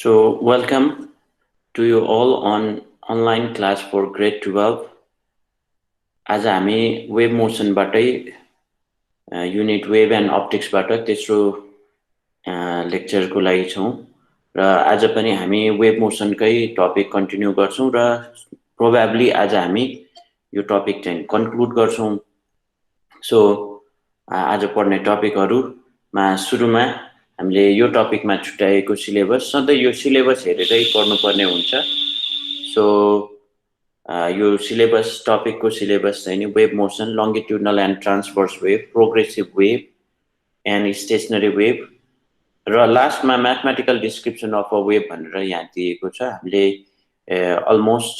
Welcome to you all on online class for grade 12. आज हामी web मोसनबाटै unit web and अप्टिक्सबाट तेस्रो लेक्चरको लागि छौं र आज पनि हामी वेब मोसनकै टपिक कन्टिन्यू गर्छौं र प्रोबेबली आज हामी यो टपिक चाहिँ कन्क्लुड गर्छौं। आज पढ्ने टपिकहरुमा सुरुमा हामीले यो टपिकमा छुट्याएको सिलेबस सधैं यो सिलेबस हेरेरै पढ्नुपर्ने हुन्छ। यो सिलेबस टपिकको सिलेबस चाहिँ नि wave motion, longitudinal and transverse wave, progressive wave and stationary wave र लास्टमा mathematical description of a wave भनेर यहाँ दिएको छ। हामीले अलमोस्ट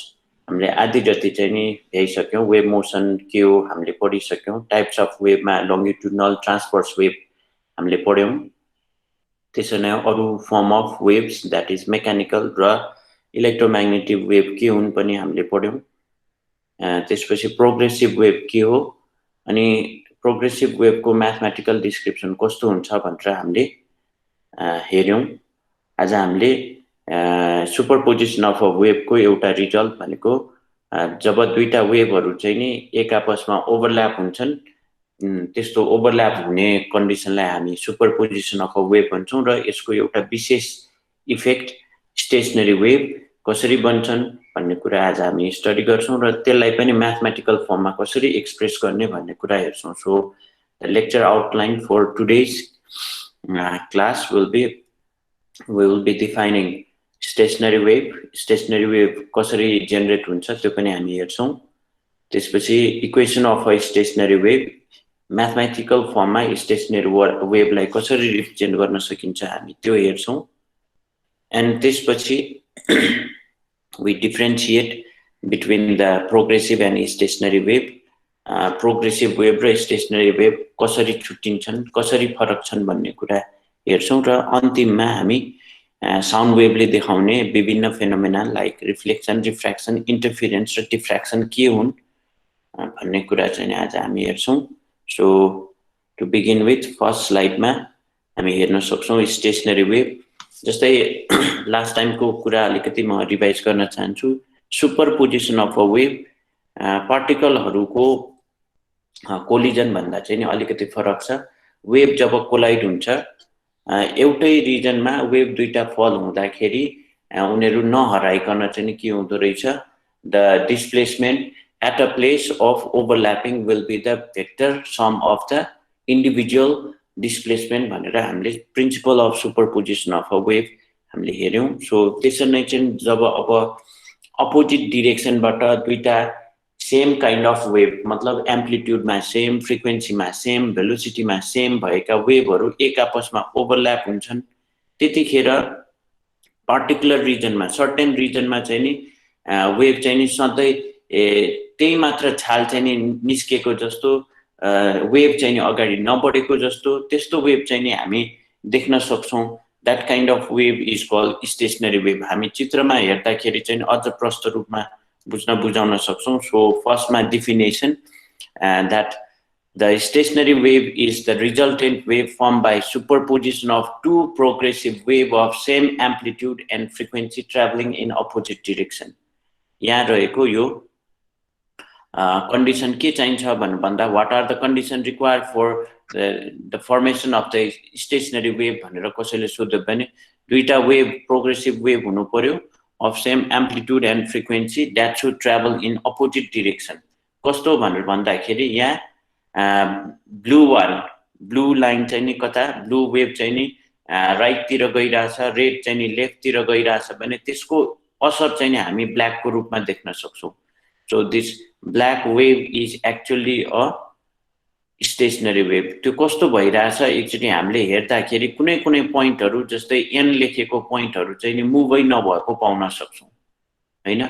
हामीले आधी जति चाहिँ नि भ्याइसक्यौं। वेब मोसन के हो हामीले पढिसक्यौं। टाइप्स अफ वेबमा लंगिट्युडनल ट्रान्सभर्स वेब हामीले पढ्यौं। त्यसैले अरु form of waves that is mechanical र इलेक्ट्रोम्याग्नेटिक वेव के हुन् पनि हामीले पढ्यौं। त्यसपछि प्रोग्रेसिभ वेव के हो अनि प्रोग्रेसिभ वेवको म्याथमेटिकल डिस्क्रिप्सन कस्तो हुन्छ भनेर हामीले हेर्यौं। आज हामीले सुपरपोजिसन अफ अ वेवको एउटा रिजल्ट भनेको जब दुईटा वेवहरु चाहिँ नि एक आपसमा ओभरल्याप हुन्छन् त्यस्तो ओभरल्याप हुने कन्डिसनलाई हामी सुपरपोजिसन अफ अ वेव भन्छौं र यसको एउटा विशेष इफेक्ट स्टेशनरी वेव कसरी बन्छन् भन्ने कुरा आज हामी स्टडी गर्छौं र त्यसलाई पनि म्याथमेटिकल फर्ममा कसरी एक्सप्रेस गर्ने भन्ने कुरा हेर्छौं। The lecture outline for today's class we will be defining stationary wave कसरी जेनेरेट हुन्छ त्यो पनि हामी हेर्छौं। त्यसपछि equation of a stationary wave, mathematical फर्ममा स्टेशनरी वेवलाई कसरी रिप्रेजेन्ट गर्न सकिन्छ हामी त्यो हेर्छौं। एन्ड त्यसपछि we differentiate between the progressive and stationary wave. Progressive wave र स्टेशनरी वेव कसरी छुट्टिन्छन्, कसरी फरक छन् भन्ने कुरा हेर्छौं र अन्तिममा हामी साउन्ड वेवले देखाउने विभिन्न phenomena like reflection, refraction, interference र डिफ्र्याक्सन के हुन् भन्ने कुरा चाहिँ आज हामी हेर्छौं। टु बिगिन विथ फर्स्ट स्लाइडमा हामी हेर्न सक्छौं स्टेशनरी वेव। जस्तै लास्ट टाइमको कुरा अलिकति म रिभाइज गर्न चाहन्छु। सुपरपोजिसन अफ अ वेव पार्टिकलहरुको कोलिजन भन्दा चाहिँ अलिकति फरक छ। वेव जब कोलाइड हुन्छ एउटै रिजनमा वेव दुईटा फल हुँदाखेरि उनीहरु नहराइकन चाहिँ के हुँदो रहेछ, the displacement at a place of overlapping will be the vector sum of the individual displacement भनेर हामीले principle of superposition of a wave हामीले हेर्यौं। त्यसरी नै चाहिँ जब अब अपोजिट डिरेक्सनबाट दुईटा सेम काइन्ड अफ वेव मतलब एम्प्लिट्युडमा सेम, फ्रिक्वेन्सीमा सेम, भेलोसिटीमा सेम भएका वेवहरु एक आपसमा ओभरल्याप हुन्छन् त्यतिखेर पर्टिकुलर रिजनमा सर्टेन रिजनमा चाहिँ नि वेभ चाहिँ नि सधैं त्यही मात्र छाल चाहिँ नि निस्केको जस्तो वेभ चाहिँ नि अगाडि नबढेको जस्तो त्यस्तो वेभ चाहिँ नि हामी देख्न सक्छौं। That kind of wave is called stationary wave. हामी चित्रमा हेर्दाखेरि चाहिँ अझ प्रष्ट रूपमा बुझाउन सक्छौं। फर्स्टमा definition that the stationary wave is the resultant wave formed by superposition of two progressive wave of same amplitude and frequency traveling in opposite direction. यहाँ रहेको यो कन्डिसन के चाहिन्छ भन्दा what are the conditions required for the formation of the stationary wave भनेर कसैले सोध्यो भने दुईटा वेभ प्रोग्रेसिभ वेभ हुनु पर्यो of same amplitude and frequency that should travel in opposite direction. कस्तो भनेर भन्दाखेरि यहाँ ब्लू लाइन चाहिँ नि कता ब्लू वेभ चाहिँ नि राइट तिर गइराछ, रेड चाहिँ नि लेफ्ट तिर गइराछ भने त्यसको असर चाहिँ नि हामी ब्ल्याक को रूपमा देख्न सक्छौं। So this black wave is actually a stationary wave. त्यो कस्तो भइराछ एकचोटी हामीले हेर्दाखेरि कुनै कुनै पोइन्टहरु जस्तै n लेखेको पोइन्टहरु चाहिँ नि मुभै नभएको पाउन सक्छौं हैन।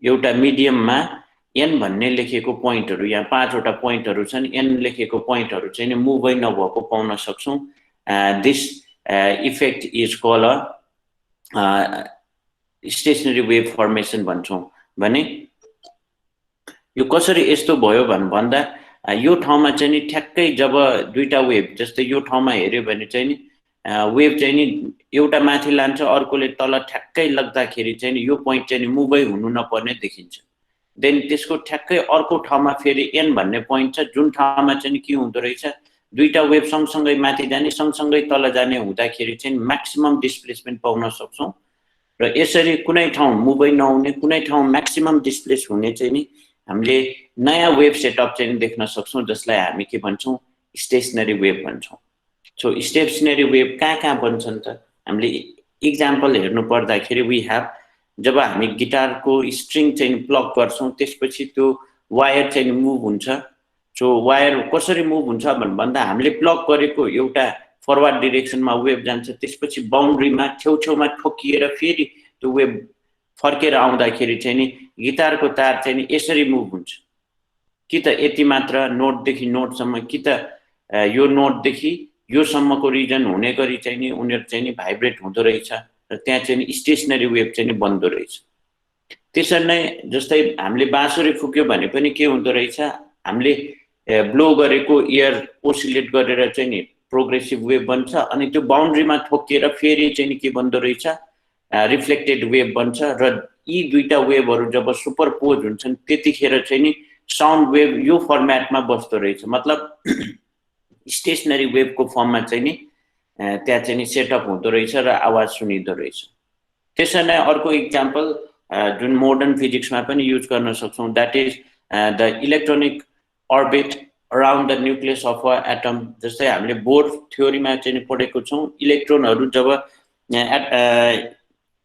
एउटा मिडियममा n भन्ने लेखेको पोइन्टहरु यहाँ पाँचवटा पोइन्टहरु छन्, n लेखेको पोइन्टहरु चाहिँ नि मुभै नभएको पाउन सक्छौं। This effect is called a stationary wave formation भन्छौं। भने यो कसरी यस्तो भयो भन्दा यो ठाउँमा चाहिँ नि ठ्याक्कै जब दुईटा वेभ जस्तै यो ठाउँमा हेर्यो भने चाहिँ नि वेभ चाहिँ नि एउटा माथि लान्छ अर्कोले तल ठ्याक्कै लाग्दाखेरि चाहिँ नि यो पोइन्ट चाहिँ नि मुभै हुनु नपर्ने देखिन्छ। देन त्यसको ठ्याक्कै अर्को ठाउँमा फेरि एन भन्ने पोइन्ट छ जुन ठाउँमा चाहिँ नि के हुँदो रहेछ दुईटा वेभ सँगसँगै माथि जाने सँगसँगै तल जाने हुँदाखेरि चाहिँ म्याक्सिमम डिस्प्लेसमेन्ट पाउन सक्छौँ र यसरी कुनै ठाउँ मुभै नहुने कुनै ठाउँ म्याक्सिमम डिस्प्लेस हुने चाहिँ नि हामीले नयाँ वेभ सेटअप चाहिँ देख्न सक्छौँ जसलाई हामी के भन्छौँ स्टेसनरी वेभ भन्छौँ। सो स्टेसनरी वेभ कहाँ बन्छन् त हामीले इक्जाम्पल हेर्नु पर्दाखेरि वी ह्याभ जब हामी गिटारको स्ट्रिङ चाहिँ प्लग गर्छौँ त्यसपछि त्यो वायर चाहिँ मुभ हुन्छ। सो वायर कसरी मुभ हुन्छ भन्दा हामीले प्लग गरेको एउटा फरवर्ड डिरेक्सनमा वेभ जान्छ त्यसपछि बाउन्ड्रीमा छेउछेउमा ठोकिएर फेरि त्यो वेभ फर्केर आउँदाखेरि चाहिँ नि गिटारको तार चाहिँ नि यसरी मुभ हुन्छ कि त यति मात्र नोटदेखि नोटसम्म कि त यो नोटदेखि यो सम्मको रिजन हुने गरी चाहिँ नि उनीहरू चाहिँ नि भाइब्रेट हुँदो रहेछ र त्यहाँ चाहिँ नि स्टेसनरी वेभ चाहिँ नि बन्दो रहेछ। त्यसरी नै जस्तै हामीले बाँसुरी फुक्यो भने पनि के हुँदो रहेछ हामीले ब्लो गरेको एयर ओसिलेट गरेर चाहिँ नि प्रोग्रेसिभ वेभ बन्छ अनि त्यो बाउन्ड्रीमा ठोकिएर फेरि चाहिँ नि के बन्दो रहेछ रिफ्लेक्टेड वेभ बन्छ र यी दुईटा वेभहरू जब सुपरपोज हुन्छन् त्यतिखेर चाहिँ नि साउन्ड वेभ यो फर्मेटमा बस्दो रहेछ। मतलब स्टेसनरी वेभको फर्ममा चाहिँ नि त्यहाँ चाहिँ नि सेटअप हुँदो रहेछ र आवाज सुनिँदो रहेछ। त्यसरी नै अर्को इक्जाम्पल जुन मोडर्न फिजिक्समा पनि युज गर्न सक्छौँ that is the electronic orbit around the nucleus of a atom. जस्तै हामीले बोर थ्योरीमा चाहिँ पढेको छौँ इलेक्ट्रोनहरू जब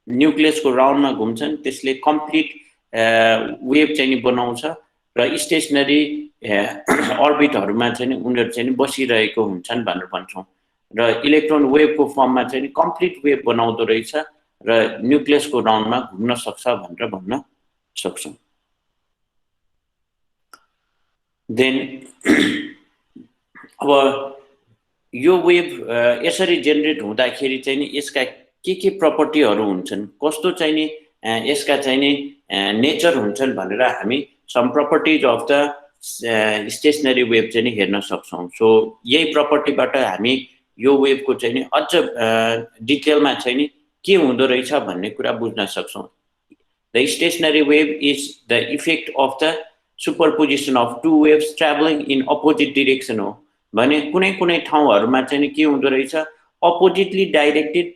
न्युक्लियसको राउन्डमा घुम्छन् त्यसले कम्प्लिट वेभ चाहिँ नि बनाउँछ र स्टेसनरी अर्बिटहरूमा चाहिँ उनीहरू चाहिँ बसिरहेको हुन्छन् भनेर भन्छौँ र इलेक्ट्रोन वेभको फर्ममा चाहिँ कम्प्लिट वेभ बनाउँदो रहेछ र न्युक्लियसको राउन्डमा घुम्न सक्छ भनेर भन्न सक्छौँ। देन अब यो वेभ यसरी जेनेरेट हुँदाखेरि चाहिँ नि यसका के प्रपर्टीहरू हुन्छन् कस्तो चाहिँ नि यसका चाहिँ नि नेचर हुन्छन् भनेर हामी some properties of the stationary wave चाहिँ नि हेर्न सक्छौँ। सो यही प्रपर्टीबाट हामी यो वेभको चाहिँ नि अझ डिटेलमा चाहिँ नि के हुँदो रहेछ भन्ने कुरा बुझ्न सक्छौँ। The stationary wave is the effect of the superposition of two waves travelling in opposite direction हो भने कुनै ठाउँहरूमा चाहिँ नि के हुँदो रहेछ अपोजिटली डाइरेक्टेड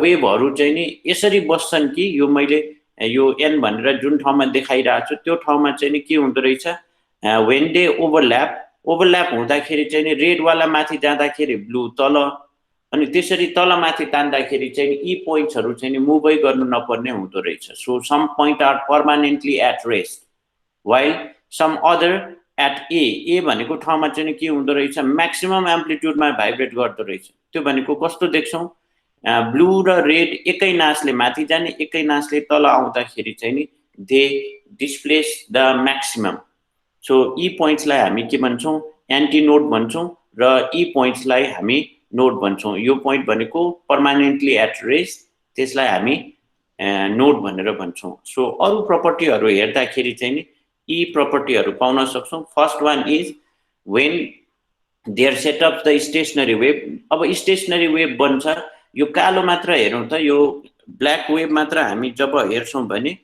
वेभहरू चाहिँ नि यसरी बस्छन् कि यो मैले यो एन भनेर जुन ठाउँमा देखाइरहेको छु त्यो ठाउँमा चाहिँ नि के हुँदो रहेछ वेन दे ओभरल्याप हुँदाखेरि चाहिँ नि रेडवाला माथि जाँदाखेरि ब्लू तल अनि त्यसरी तल माथि तान्दाखेरि चाहिँ यी पोइन्ट्सहरू चाहिँ नि मुभै गर्नु नपर्ने हुँदो रहेछ। So some point are permanently at rest while some other at a भनेको ठाउँमा चाहिँ के हुँदो रहेछ म्याक्सिमम एम्प्लिट्युडमा भाइब्रेट गर्दो रहेछ। त्यो भनेको कस्तो देख्छौँ ब्लू र रेड एकै नासले माथि जाने एकै नासले तल आउँदाखेरि चाहिँ नि they displace the maximum. So यी पोइन्ट्सलाई हामी के भन्छौँ एन्टी नोड भन्छौँ र यी पोइन्ट्सलाई हामी नोड भन्छौँ। यो पोइन्ट भनेको पर्मानेन्टली एट रेस्ट त्यसलाई हामी नोड भनेर भन्छौँ। सो अरू प्रपर्टीहरू हेर्दाखेरि चाहिँ नि यी प्रपर्टीहरू पाउन सक्छौँ। First one is when they're set up the stationary wave. अब स्टेसनरी वेभ बन्छ यो कालो मात्र हेरौँ त यो ब्ल्याक वेभ मात्र हामी जब हेर्छौँ भने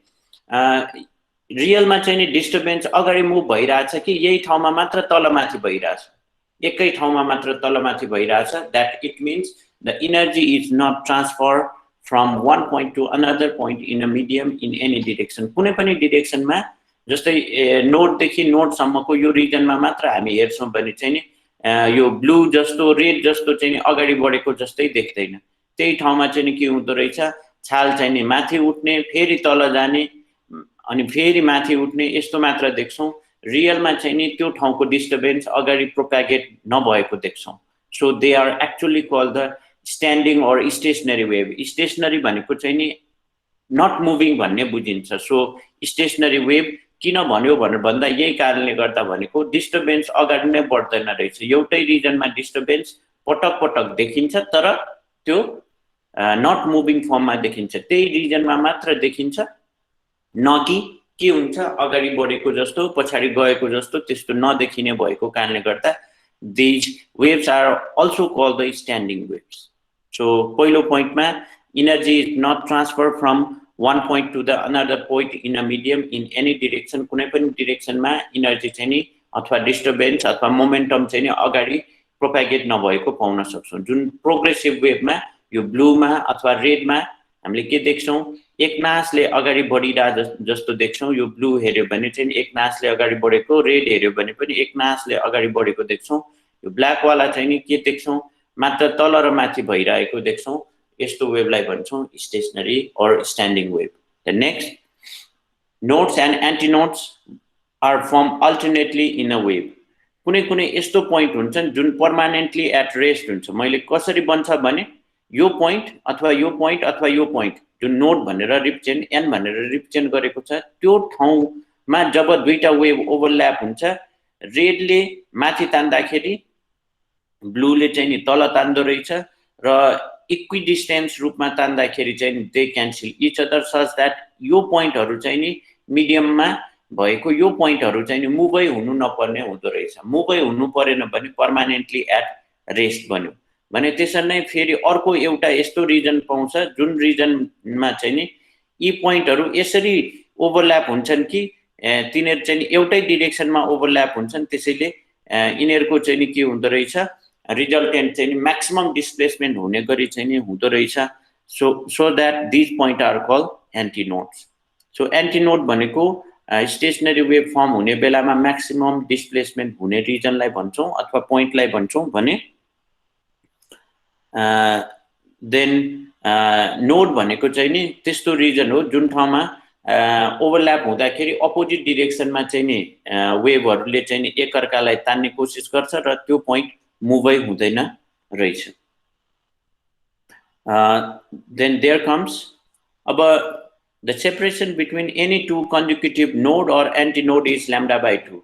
रियलमा चाहिँ नि डिस्टर्बेन्स अगाडि मुभ भइरहेछ कि यही ठाउँमा मात्र तलमाथि भइरहेछ एकै ठाउँमा मात्र तलमाथि भइरहेछ that it means the energy is not transfer from one point to another point in a medium in any direction. कुनै पनि डिरेक्सनमा जस्तै नोडदेखि नोडसम्मको यो रिजनमा मात्र हामी हेर्छौँ भने चाहिँ नि यो ब्लू जस्तो रेड जस्तो चाहिँ नि अगाडि बढेको जस्तै देख्दैन। त्यही ठाउँमा चाहिँ नि के हुँदो रहेछ छाल चाहिँ नि माथि उठ्ने फेरि तल जाने अनि फेरि माथि उठ्ने यस्तो मात्र देख्छौँ। रियलमा चाहिँ नि त्यो ठाउँको डिस्टर्बेन्स अगाडि प्रोपागेट नभएको देख्छौँ। So they are actually called the standing or stationary wave. स्टेसनरी भनेको चाहिँ नि नट मुभिङ भन्ने बुझिन्छ। सो स्टेसनरी वेभ किन भन्यो भनेर भन्दा यही कारणले गर्दा भनेको डिस्टर्बेन्स अगाडि नै बढ्दैन रहेछ। एउटै रिजनमा डिस्टर्बेन्स पटक पटक देखिन्छ तर त्यो नट मुभिङ फर्ममा देखिन्छ त्यही रिजनमा मात्र देखिन्छ न कि के हुन्छ अगाडि बढेको जस्तो पछाडि गएको जस्तो त्यस्तो नदेखिने भएको कारणले गर्दा these waves are also called the standing waves. So पहिलो पोइन्टमा energy is not transferred from one point to the another point in a medium in any direction. कुनै पनि डिरेक्सनमा इनर्जी चाहिँ नि अथवा डिस्टर्बेन्स अथवा मोमेन्टम चाहिँ नि अगाडि प्रोपागेट नभएको पाउन सक्छौं। जुन प्रोग्रेसिभ वेभमा यो ब्लूमा अथवा रेडमा हामीले के देख्छौं, एक नासले अगाडि बढिरा जस्तो देख्छौं। यो ब्लू हेर्यो भने चाहिँ एक नासले अगाडि बढेको, रेड हेर्यो भने पनि एक नासले अगाडि बढेको देख्छौं। यो ब्ल्याक वाला चाहिँ नि के देख्छौं, मात्र तल र माथि भइरहेको देख्छौं। यस्तो वेभलाई भन्छौं stationary or standing wave. The next, nodes and antinodes are form alternately in a wave. कुनै कुनै यस्तो पोइन्ट हुन्छन् जुन पर्मानेन्टली एट रेस्ट हुन्छ। मैले कसरी बन्छ भने यो पोइन्ट अथवा यो पोइन्ट अथवा यो पोइन्ट जुन नोड भनेर रिप्रेजेन्ट एन भनेर रिप्रेजेन्ट गरेको छ, त्यो ठाउँमा जब दुईटा वेभ ओभरल्याप हुन्छ, रेडले माथि तान्दाखेरि ब्लूले चाहिँ नि तल तान्दो रहेछ र इक्विडिस्टेन्स रूपमा तान्दाखेरि चाहिँ they cancel each other such that यो पोइन्टहरु चाहिँ नि मिडियममा भएको यो पोइन्टहरु चाहिँ नि मुभै हुनु नपर्ने हुँदो रहेछ। मुभै हुनु परेन भने पर्मानेन्टली एट रेस्ट बन्यो भने त्यसरी नै फेरि अर्को एउटा यस्तो रिजन पाउँछ जुन रिजनमा चाहिँ नि यी पोइन्टहरु यसरी ओभरल्याप हुन्छन् कि तिनीहरु चाहिँ एउटै डाइरेक्सनमा ओभरल्याप हुन्छन्। त्यसैले यिनीहरुको चाहिँ नि के हुँदो रहेछ, रिजल्टेन्ट चाहिँ मैक्सिमम डिस्प्लेसमेन्ट हुने गरी चाहिँ हुँदो रहेछ। So that this point are called antinodes. So antinode भनेको स्टेशनरी वेभ फर्म हुने बेलामा मैक्सिमम डिस्प्लेसमेन्ट हुने रिजनलाई भन्छौं अथवा पोइन्टलाई भन्छौं भने देन नोड भनेको चाहिँ नि त्यस्तो रिजन हो जुन ठाउँमा ओभरल्याप हुँदाखेरि अपोजिट डाइरेक्सनमा चाहिँ नि वेभहरुले चाहिँ नि एकअर्कालाई तान्ने कोसिस गर्छ र त्यो पोइन्ट मुभै हुँदैन रहेछ। Then there comes the separation between any two consecutive node or antinode is lambda by 2.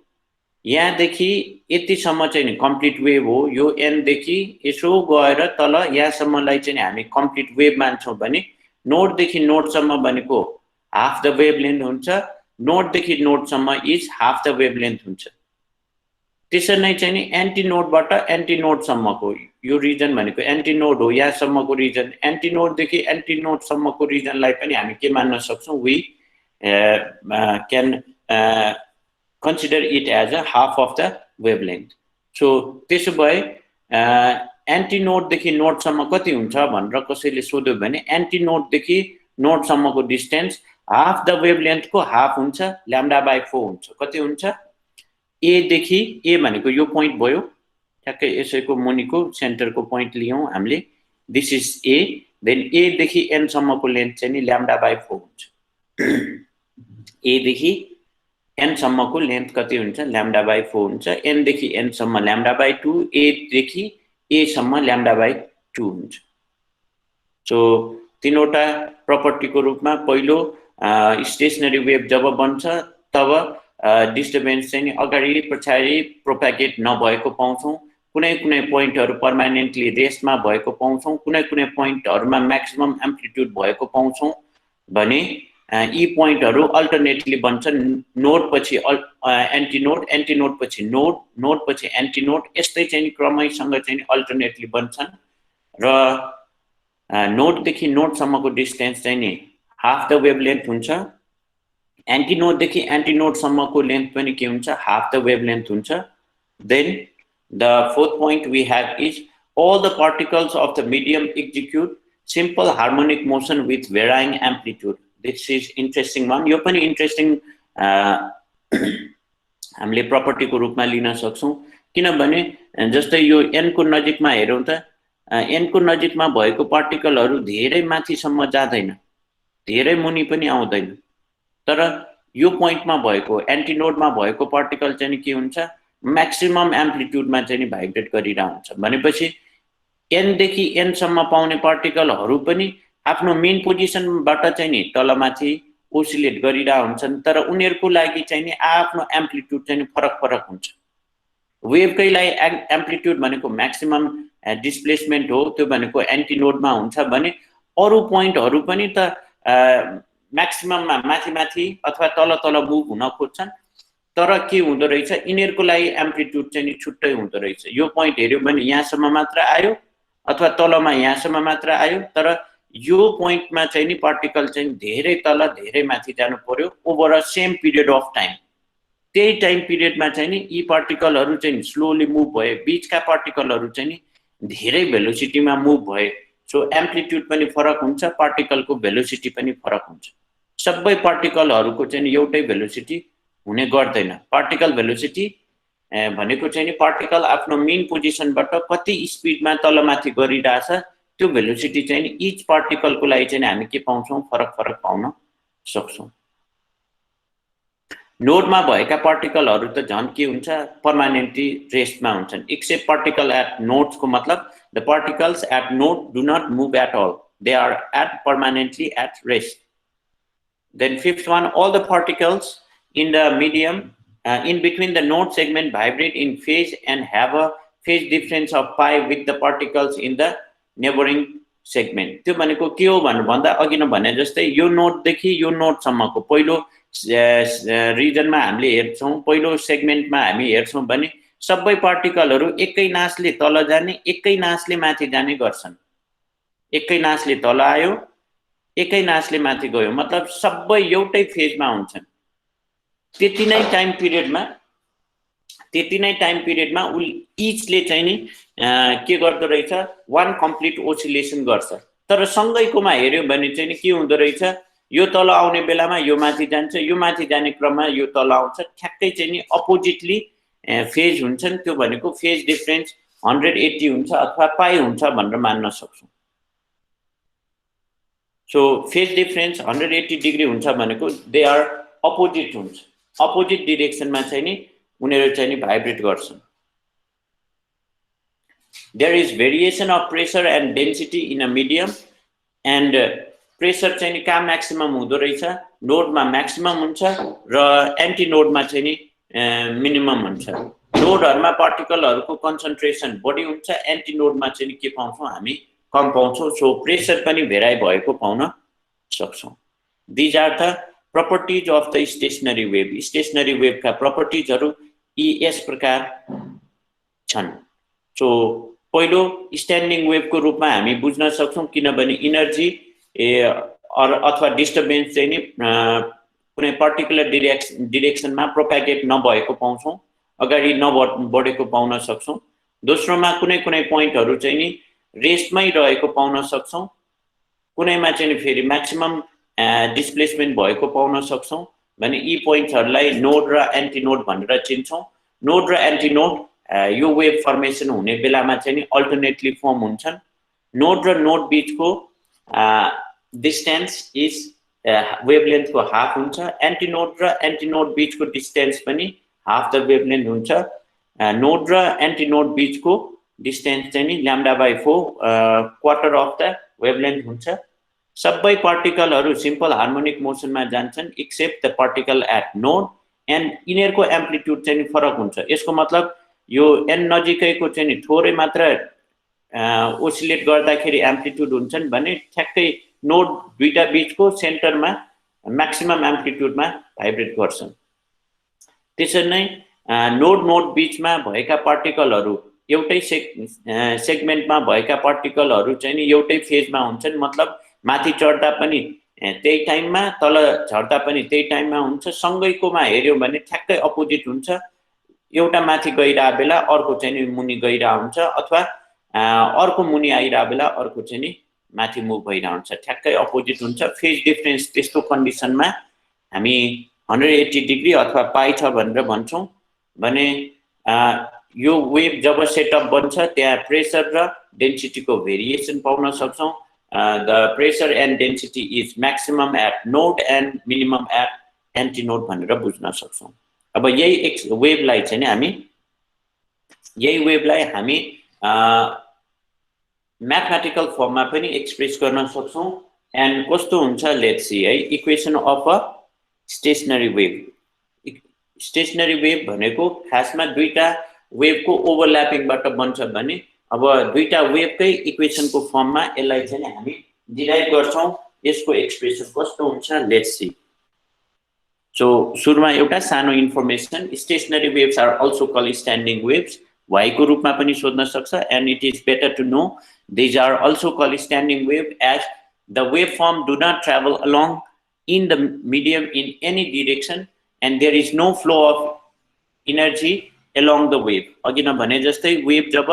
यहाँदेखि यतिसम्म चाहिँ नि कम्प्लिट वेभ हो। यो n देखि यसो गएर तल यहाँसम्मलाई चाहिँ हामी कम्प्लिट वेभ मान्छौं भने नोडदेखि नोडसम्म भनेको हाफ द वेभलेन्थ हुन्छ, नोडदेखि नोडसम्म इज हाफ द वेभलेन्थ हुन्छ। त्यसरी नै चाहिँ नि एन्टिनोडबाट एन्टिनोडसम्मको यो रिजन भनेको एन्टिनोड हो, यहाँसम्मको रिजन। एन्टिनोडदेखि एन्टिनोडसम्मको रिजनलाई पनि हामी के मान्न सक्छौं, we can consider it as a half of the wavelength. So त्यसो भए एन्टिनोड देखि नोड सम्म कति हुन्छ भनेर कसैले सोध्यो भने एन्टिनोड देखि नोड सम्मको डिस्टेन्स हाफ द वेभलेन्थ को हाफ हुन्छ, लैम्डा बाइ 4 हुन्छ। कति हुन्छ, ए देखि ए भनेको यो पोइन्ट भयो, ठ्याक्कै यसैको मुनिको सेन्टरको पोइन्ट लियौं हामीले, दिस इज ए। देन ए देखि एन सम्मको लेन्थ चाहिँ नि लैम्डा बाइ 4 हुन्छ। ए देखि n सम्मको लेन्थ कति हुन्छ, लैम्डा बाइ 4 हुन्छ। n देखि n सम्म लैम्डा बाइ 2, a देखि a सम्म लैम्डा बाइ 2 हुन्छ। सो तीनवटा प्रपर्टीको रूपमा पहिलो स्टेशनरी वेभ जब बन्छ तब डिस्टर्बेन्स चाहिँ अगाडि पछाडि प्रोपागेट नभएको पाउँछौं। कुनै कुनै पोइन्टहरु पर्मानेन्टली रेस्टमा भएको पाउँछौं, कुनै कुनै पोइन्टहरुमा म्याक्सिमम एम्प्लिट्युड भएको पाउँछौं भने यी पोइन्टहरु अल्टरनेटली बन्छन्। नोड पछि एन्टिनोड, एन्टिनोड पछि नोड, नोड पछि एन्टिनोड, यस्तै चाहिँ क्रमैसँग चाहिँ अल्टरनेटली बन्छन् र नोड देखि नोड सम्मको डिस्टेन्स चाहिँ नि हाफ द वेभलेन्थ हुन्छ। एन्टिनोड देखि एन्टिनोड सम्मको लेन्थ पनि के हुन्छ, हाफ द वेभलेन्थ हुन्छ। Then the fourth point we have is all the particles of the medium execute simple harmonic motion with varying amplitude. This is interesting one. यो पनि interesting हामीले प्रपर्टी को रूपमा लिन सक्छौं, किनभने जस्तै यो n को नजिकमा हेरौं त n को नजिकमा भएको पार्टिकलहरु धेरै माथिसम्म जाँदैन, धेरै मुनि पनि आउँदैन। तर यो पोइन्टमा भएको एन्टिनोडमा भएको पार्टिकल चाहिँ के हुन्छ, म्याक्सिमम एम्प्लिट्युडमा चाहिँ भाइब्रेट गरिरा हुन्छ। भनेपछि n देखि n सम्म पाउने पार्टिकलहरु पनि आफ्नो मेन पोजिसनबाट चाहिँ नि तलमाथि ओसिलेट गरिरा हुन्छन्, तर उनीहरुको लागि चाहिँ नि आफ्नो एम्प्लिट्युड चाहिँ फरक फरक हुन्छ। वेभकै लागि एम्प्लिट्युड भनेको म्याक्सिमम डिस्प्लेसमेन्ट हो, त्यो भनेको एन्टिनोडमा हुन्छ भने अरु पोइन्टहरु पनि त म्याक्सिमममा माथि माथि अथवा तल तल मुभ हुन खोज्छन्, तर के हुँदो रहेछ यिनीहरुको लागि एम्प्लिट्युड चाहिँ छुट्टै हुँदो रहेछ। यो पोइन्ट हेर्यो भने यहाँसम्म मात्र आयो, अथवा तलमा यहाँसम्म मात्र आयो, तर यो पोइन्टमा चाहिँ नि पार्टिकल चाहिँ धेरै तल धेरै माथि जानु पर्यो over a same period of time. त्यही टाइम पिरियडमा चाहिँ नि यी पार्टिकलहरू चाहिँ स्लोली मुभ भए, बीचका पार्टिकलहरू चाहिँ नि धेरै भेलोसिटीमा मुभ भए। सो एम्प्लिट्युड पनि फरक हुन्छ, पार्टिकलको भेलोसिटी पनि फरक हुन्छ। सबै पार्टिकलहरूको चाहिँ एउटै भेलोसिटी हुने गर्दैन। पार्टिकल भेलोसिटी भनेको चाहिँ नि पार्टिकल आफ्नो मेन पोजिसनबाट कति स्पिडमा तलमाथि गरिरहेछ त्यो भेलोसिटी चाहिँ नि इच पार्टिकलको लागि चाहिँ हामी के पाउँछौँ, फरक फरक पाउन सक्छौँ। नोडमा भएका पार्टिकलहरू त झन् के हुन्छ, पर्मानेन्टली रेस्टमा हुन्छन्। एक्सेप्ट पार्टिकल एट नोड्सको मतलब the particles at node do not move at all, they are at permanently at rest. Then fifth one, all the particles in the medium in between the node segment vibrate in phase and have a phase difference of pi with the particles in the neighboring segment। त्यो भनेको के हो भन्दा अघि नै भने जस्तै यो नोडदेखि यो नोडसम्मको पहिलो रिजनमा हामीले हेर्छौँ, पहिलो सेगमेन्टमा हामी हेर्छौँ भने सबै पार्टिकलहरू एकै नासले तल जाने, एकै नासले माथि जाने गर्छन्। एकै नासले तल आयो, एकै नासले माथि गयो, मतलब सबै एउटै फेजमा हुन्छन्। त्यति नै टाइम पिरियडमा इचले चाहिँ नि के गर्दो रहेछ, वान कम्प्लिट ओसिलेसन गर्छ। तर सँगैकोमा हेर्यो भने चाहिँ नि के हुँदो रहेछ, यो तल आउने बेलामा यो माथि जान्छ, यो माथि जाने क्रममा यो तल आउँछ, ठ्याक्कै चाहिँ नि अपोजिटली फेज हुन्छन्। त्यो भनेको फेज डिफरेन्स 180 हुन्छ अथवा पाई हुन्छ भनेर मान्न सक्छौँ। सो फेज डिफरेन्स 180 डिग्री हुन्छ भनेको दे आर अपोजिट हुन्छ, अपोजिट डिरेक्सनमा चाहिँ नि उनीहरू चाहिँ नि भाइब्रेट गर्छन्। There is variation of pressure and density in a medium, and pressure चाहिँ नि कहाँ म्याक्सिमम हुँदो रहेछ, नोडमा म्याक्सिमम हुन्छ र एन्टी नोडमा चाहिँ नि मिनिमम हुन्छ। नोडहरुमा पार्टिकलहरुको कन्सन्ट्रेसन बढी हुन्छ, एन्टी नोडमा चाहिँ नि के पाउँछौँ हामी, कम पाउँछौँ। सो प्रेसर पनि भेराइ भएको पाउन सक्छौँ। These are the properties of the stationary wave. Stationary वेभका प्रपर्टिजहरु यी यस प्रकार छन्। सो पहिलो स्ट्यान्डिङ वेभको रूपमा हामी बुझ्न सक्छौँ, किनभने इनर्जी अथवा डिस्टर्बेन्स चाहिँ नि कुनै पर्टिकुलर डिरेक्सनमा प्रोपागेट नभएको पाउँछौँ, अगाडि नबढेको पाउन सक्छौँ। दोस्रोमा कुनै कुनै पोइन्टहरु चाहिँ नि रेस्टमै रहेको पाउन सक्छौँ, कुनैमा चाहिँ फेरि म्याक्सिमम डिस्प्लेसमेन्ट भएको पाउन सक्छौँ। भने यी पोइन्टहरुलाई नोड र एन्टी नोड भनेर चिन्छौँ। नोड र एन्टी नोड यो वेभ फर्मेसन हुने बेलामा चाहिँ नि अल्टरनेटली फर्म हुन्छन्। नोड र नोड बीचको डिस्टेन्स इज वेभलेन्थको हाफ हुन्छ। एन्टी नोड र एन्टी नोड बीचको डिस्टेन्स पनि हाफ द वेभलेन्थ हुन्छ। नोड र एन्टी नोड बीचको डिस्टेन्स चाहिँ नि λ/4 क्वार्टर अफ द वेभलेन्थ हुन्छ। सबै पार्टिकलहरु सिम्पल हार्मोनिक मोसनमा जान्छन् except the particle at node, and यिनीहरुको एम्प्लिट्युड चाहिँ नि फरक हुन्छ। यसको मतलब यो एन नजिकैको चाहिँ नि थोरै मात्र ओसिलेट गर्दाखेरि एम्प्लिट्युड हुन्छन् भने ठ्याक्कै नोड दुईटा बीचको सेन्टरमा म्याक्सिमम एम्प्लिट्युडमा भाइब्रेट गर्छन्। त्यसरी नै नोड नोड बीचमा भएका पार्टिकलहरु एउटै सेगमेन्टमा भएका पार्टिकलहरु चाहिँ नि एउटै फेजमा हुन्छन्। मतलब माथि चढ्दा पनि त्यही टाइममा, तल झर्दा पनि त्यही टाइममा हुन्छ। सँगैकोमा हेर्यो भने ठ्याक्कै अपोजिट हुन्छ। एउटा माथि गइरहा बेला अर्को चाहिँ नि मुनि गइरहा हुन्छ, अथवा अर्को मुनि आइरहा बेला अर्को चाहिँ नि माथि मुभ भइरहा हुन्छ, ठ्याक्कै अपोजिट हुन्छ। फेज डिफरेन्स त्यस्तो कन्डिसनमा हामी 180 डिग्री अथवा पाइ छ भनेर भन्छौँ। भने यो वेभ जब सेटअप बन्छ त्यहाँ प्रेसर र डेन्सिटीको भेरिएसन पाउन सक्छौँ। The pressure and density is maximum at node and minimum at antinode भनेर बुझ्न सक्छौँ। अब यही वेभलाई चाहिँ हामी म्याथमेटिकल फर्ममा पनि एक्सप्रेस गर्न सक्छौँ। एन्ड कस्तो हुन्छ लेट्स सी है। Equation of a stationary wave. Stationary wave भनेको खासमा दुईटा वेभको ओभरल्यापिङबाट बन्छ भने अब दुईटा वेभकै इक्वेसनको फर्ममा यसलाई चाहिँ हामी डिराइभ गर्छौँ। यसको एक्सप्रेसन कस्तो हुन्छ लेट्स सी। सो सुरुमा एउटा सानो information, stationary waves are also called standing waves. Why को रूपमा पनि सोध्न सक्छ। And it is better to know These are also called standing wave, as the waveform do not travel along in the medium in any direction and there is no flow of energy along the wave. अघि न भने जस्तै wave जब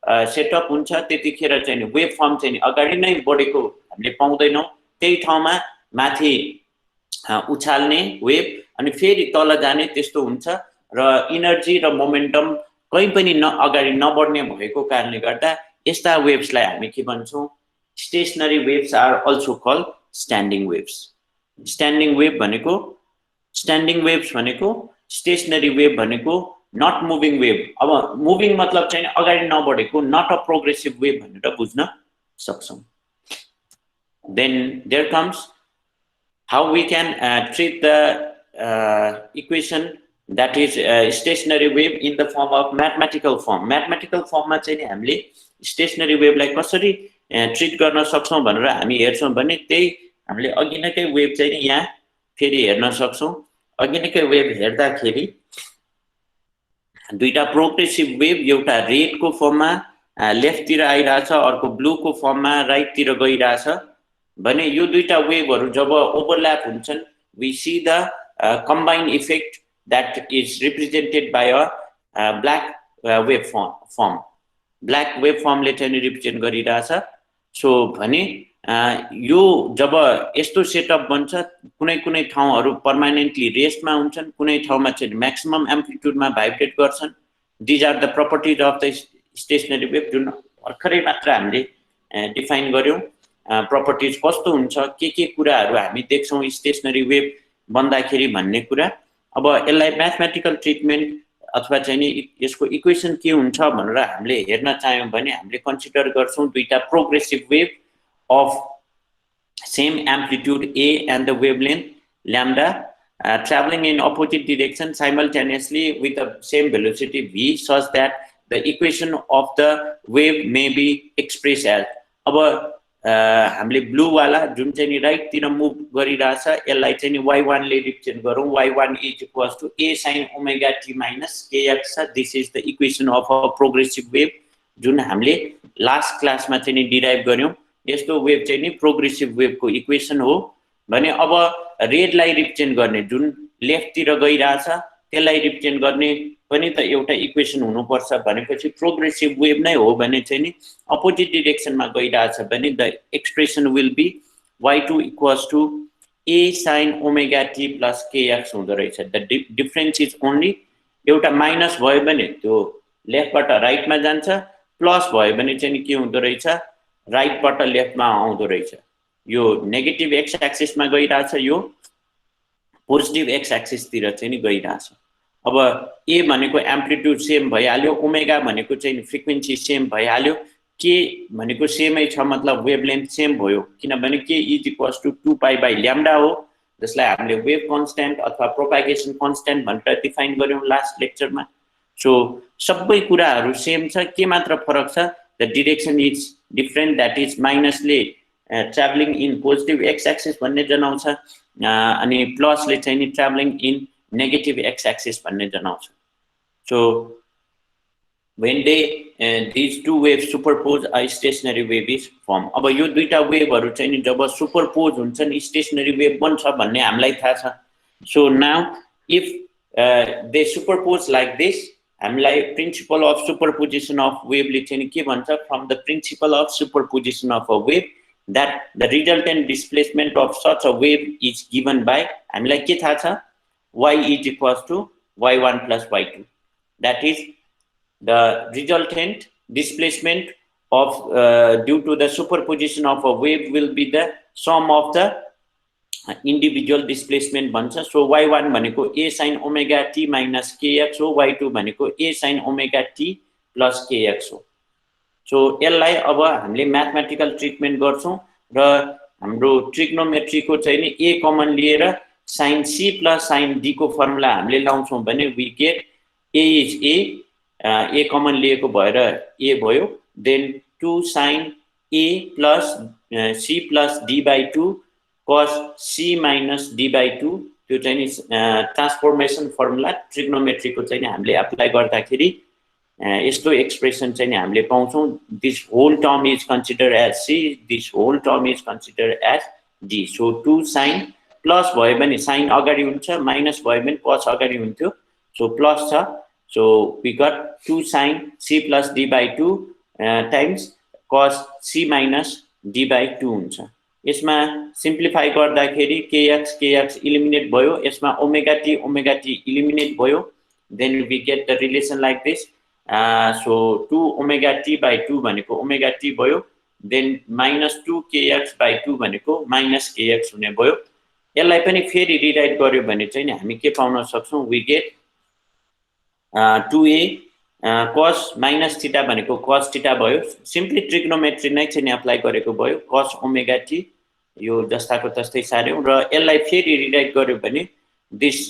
setup हुन्छ त्यतिखेर चाहिँ wave form चाहिँ अगाडि नै बढेको हामीले पाउँदैनौं, त्यही ठाउँमा माथि उछाल्ने वेभ अनि फेरि तल जाने त्यस्तो हुन्छ र एनर्जी र मोमेन्टम कहीं पनि अगाडि नबढ्ने भएको कारणले गर्दा यस्ता वेव्सलाई हामी के भन्छौं, stationary waves are also called standing waves. Standing wave भनेको, स्ट्यान्डिङ वेव्स भनेको, स्टेशनरी वेभ भनेको नट मुभिङ वेभ. अब मुभिङ मतलब चाहिँ अगाडि नबढेको, नट अ प्रोग्रेसिभ वेभ भनेर बुझ्न सक्छौं. Then there comes how we can treat the equation that is stationary wave in the form of mathematical form. Mathematical form मा चाहिँ हामीले stationary wave लाई कसरी ट्रिट गर्न सक्छौं भनेर हामी हेर्छौं भने त्यही हामीले अघि नैकै वेभ चाहिँ यहाँ फेरि हेर्न सक्छौं. अघि नैकै वेभ हेर्दाखेरि दुईटा प्रोग्रेसिभ वेभ, एउटा रेड को फर्ममा लेफ्ट तिर आइराछ, अर्को ब्लू को फर्ममा राइट तिर गइराछ भने यो दुईटा वेभहरु जब ओभरल्याप हुन्छन्, we see the combined effect that is represented by a black wave form. Black wave form ले चाहिँ रिप्रेजेन्ट गरिराछ. सो भने यो जब यस्तो सेटअप बन्छ, कुनै कुनै ठाउँहरु पर्मानेन्टली रेस्टमा हुन्छन्, कुनै ठाउँमा चाहिँ म्याक्सिमम एम्प्लिट्युडमा भाइब्रेट गर्छन्. These are the properties of the stationary wave जुन भर्खरै मात्र हामीले डिफाइन गर्यौं. प्रपर्टिज कस्तो हुन्छ, के कुराहरु हामी देख्छौं स्टेशनरी वेभ बन्दाखेरि भन्ने कुरा. अब यसलाई म्याथमेटिकल ट्रिटमेन्ट अथवा चाहिँ नि यसको इक्वेसन के हुन्छ भनेर हामीले हेर्न चाह्यौं भने हामीले कन्सिडर गर्छौं दुईटा progressive wave of same amplitude A and the wavelength lambda traveling in opposite direction simultaneously with the same velocity v, such that the equation of the wave may be expressed as. अब हामीले blue वाला जुन चाहिँ नि right तिर move गरिराछ यसलाई चाहिँ नि y1 ले रिप्रेजेन्ट गरौं. y1 is equals to a sin omega t minus kx. This is the equation of a progressive wave जुन हामीले लास्ट क्लासमा चाहिँ नि डिराइभ गर्यौं. यस्तो वेभ चाहिँ नि प्रोग्रेसिभ वेभको इक्वेसन हो भने अब रेडलाई रिप्रेजेन्ट गर्ने जुन लेफ्ट तिर गइराछ त्यसलाई रिप्रेजेन्ट गर्ने पनि त एउटा इक्वेसन हुनुपर्छ भनेपछि प्रोग्रेसिभ वेभ नै हो भने चाहिँ नि अपोजिट डाइरेक्सनमा गइराछ भने the expression will be y2 equals to a sin omega t plus kx हुँदो रहेछ. द डिफरेन्स इज ओन्ली एउटा माइनस भयो भने त्यो लेफ्टबाट राइटमा जान्छ, प्लस भयो भने चाहिँ के हुँदो रहेछ, राइटबाट लेफ्टमा आउँदो रहेछ. यो नेगेटिभ एक्स एक्सिसमा गइराछ, यो पोजिटिभ एक्स एक्सिस तिर चाहिँ नि गइराछ. अब ए भनेको एम्प्लिट्युड सेम भइहाल्यो, ओमेगा भनेको चाहिँ फ्रिक्वेन्सी सेम भइहाल्यो, के भनेको सेमै छ मतलब वेभलेन्थ सेम भयो किनभने के is equals to 2 pi by lambda हो जसलाई हामीले वेभ कन्स्ट्यान्ट अथवा प्रोपागेसन कन्स्ट्यान्ट भनेर डिफाइन गर्यौं लास्ट लेक्चरमा. सो सबै कुराहरु सेम छ, के मात्र फरक छ, the direction is different, that is minus ले traveling in positive x axis भन्ने जनाउँछ अनि प्लस ले चाहिँ नि traveling in negative x axis भन्ने जनाउँछ. So when they these two waves superpose a stationary wave is formed. अब यो दुईटा वेभहरु चाहिँ नि जब सुपरपोज हुन्छन् स्टेशनरी वेभ बन्छ भन्ने हामीलाई थाहा छ. So now if they superpose like this, हामीलाई प्रिन्सिपल अफ सुपरपोजिसन अफ वेभले चाहिँ के भन्छ, from the principle of superposition of a wave that the resultant displacement of such a wave is given by, हामीलाई के थाहा छ, y is equals to y1 plus y2. That is the resultant displacement of due to the superposition of a wave will be the sum of the individual displacement भन्छ. So y1 भनेको a sin omega t minus kx हो, y2 भनेको a sin omega t plus kx हो. So यसलाई अब हामीले mathematical treatment गर्छौं र हाम्रो ट्रिग्नोमेट्रीको चाहिँ नि a कमन लिएर sin c plus sin d को फर्मुला हामीले लाउँछौं भने we get a is a common लिएको भएर a भयो, then 2 sin a plus c plus d by 2 cos c minus d by 2 त्यो चाहिँ नि ट्रान्सफर्मेसन फर्मुला ट्रिग्नोमेट्रीको चाहिँ नि हामीले अप्लाई गर्दाखेरि यस्तो एक्सप्रेसन चाहिँ नि हामीले पाउँछौँ this whole term is consider as C this whole term is consider as D so 2 sine plus भयो भने साइन अगाडि हुन्छ माइनस भयो भने कस अगाडि हुन्थ्यो सो प्लस छ so we got 2 sine C plus D by 2 times cos C minus D by 2 हुन्छ यसमा सिम्प्लिफाई गर्दाखेरि केएक्स इलिमिनेट भयो यसमा ओमेगा टी इलिमिनेट भयो then we get the relation like this so 2 omega t by 2 भनेको omega t भयो then minus 2 kx by 2 भनेको minus kx हुने भयो यसलाई पनि फेरि रिराइट गर्यो भने चाहिँ हामी के पाउन सक्छौं we get 2a cos minus theta भनेको cos theta भयो सिम्पली ट्रिग्नोमेट्री नै चाहिँ अप्लाई गरेको भयो cos omega t यो जस्ताको तस्तै सार्यौं र यसलाई फेरि रिराइट गर्यो भने this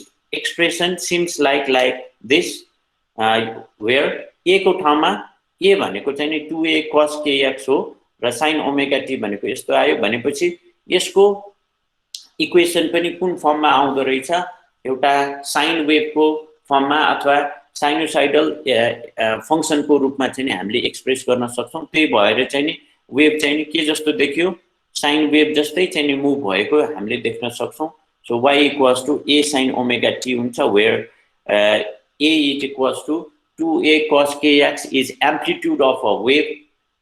expression seems like this where a को ठाउँमा a भनेको चाहिँ नि 2a cos kx हो र sin omega t भनेको यस्तो आयो भनेपछि यसको इक्वेसन पनि कुन फर्ममा आउँदो रहेछ एउटा साइन वेभको फर्ममा अथवा साइनोसाइडल फंक्सनको रूपमा चाहिँ हामीले एक्सप्रेस गर्न सक्छौं त्यही भएर चाहिँ नि वेभ चाहिँ नि के जस्तो देखियो साइन वेभ जस्तै चाहिँ नि मुभ भएको हामीले देख्न सक्छौं so y a sin omega t हुन्छ where a is equals to 2a cos kx is amplitude of a wave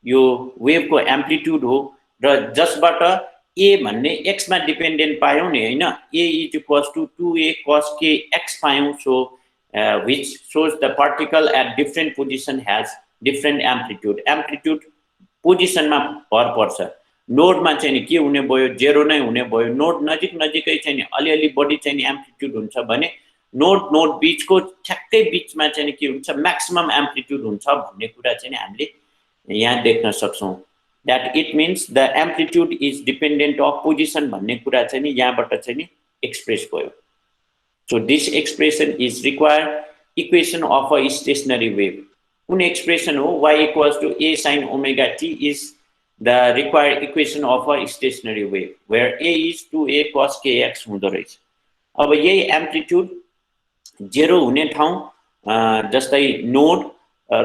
यो वेभ को एम्प्लिट्युड हो र जसबाट a भन्ने x मा डिपेन्डेन्ट पायौं नि हैन a is equals to 2a cos kx पायौं so which shows the particle at different position has different amplitude position मा भर पर्छ नोड मा चाहिँ नि के हुने भयो जेरो नै हुने भयो नोड नजिकै चाहिँ नि अलिअलि बढी चाहिँ नि एम्प्लिट्युड हुन्छ भने नोड बीचको ठ्याक्कै बीचमा चाहिँ के हुन्छ म्याक्सिमम एम्प्लिट्युड हुन्छ भन्ने कुरा चाहिँ हामीले यहाँ देख्न सक्छौं that it means the amplitude is dependent of position भन्ने कुरा चाहिँ नि यहाँबाट चाहिँ नि एक्सप्रेस भयो so this expression is required equation of a stationary wave कुन एक्सप्रेसन हो y equals to a sin omega t is the required equation of a stationary wave where a is 2a cos kx हुँदो रहेछ अब यही amplitude zero हुने ठाउँ जस्तै node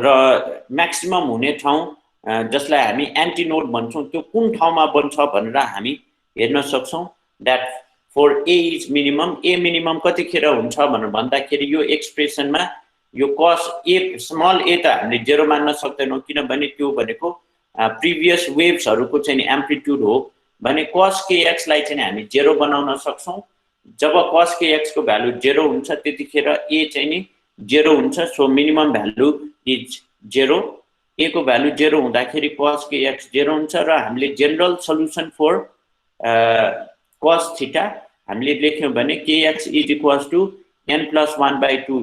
र म्याक्सिमम हुने ठाउँ जसलाई हामी एन्टी नोड भन्छौं त्यो कुन ठाउँमा बन्छ भनेर हामी हेर्न सक्छौं that for a is minimum a minimum कतिखेर हुन्छ भनेर भन्दाखेरि यो एक्सप्रेसनमा यो cos a स्मल a त हामीले जेरो मान्न सक्दैनौं किनभने त्यो भनेको प्रिभियस वेव्सहरुको चाहिँ एम्प्लिट्युड हो भने cos kx लाई चाहिँ हामी जेरो बनाउन सक्छौं जब cos kx को भ्यालु जेरो हुन्छ त्यतिखेर a चाहिँ नि जेरो हुन्छ so minimum value is zero a को भ्यालु जेरो हुँदाखेरि cos kx जेरो हुन्छ र हामीले general solution for cos theta हामीले लेख्यौं भने kx is equals to n+1/2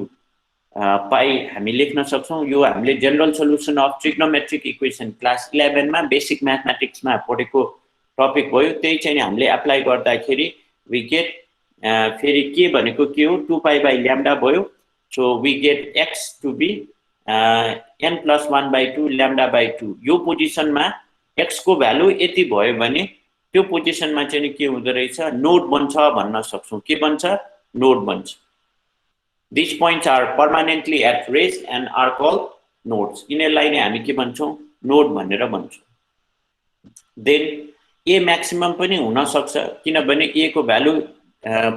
pi हामी लेख्न सक्छौं यो हामीले general solution of trigonometric equation class 11 मा बेसिक म्याथमेटिक्स मा पढेको टपिक भयो त्यही चाहिँ हामीले अप्लाई गर्दाखेरि वी गेट फेरि के भनेको के हो 2π/λ भयो so we get x to be n+1/2 λ/2 यो पोजिसनमा x को भ्यालु यति भयो भने त्यो पोजिसनमा चाहिँ के हुँदो रहेछ नोड बन्छ भन्न सक्छौं के बन्छ नोड बन्छ These points are permanently at rest and are called nodes. इनलाई नै हामी के भन्छौं नोड भनेर भन्छौं then a maximum पनि हुन सक्छ किनभने a को भ्यालु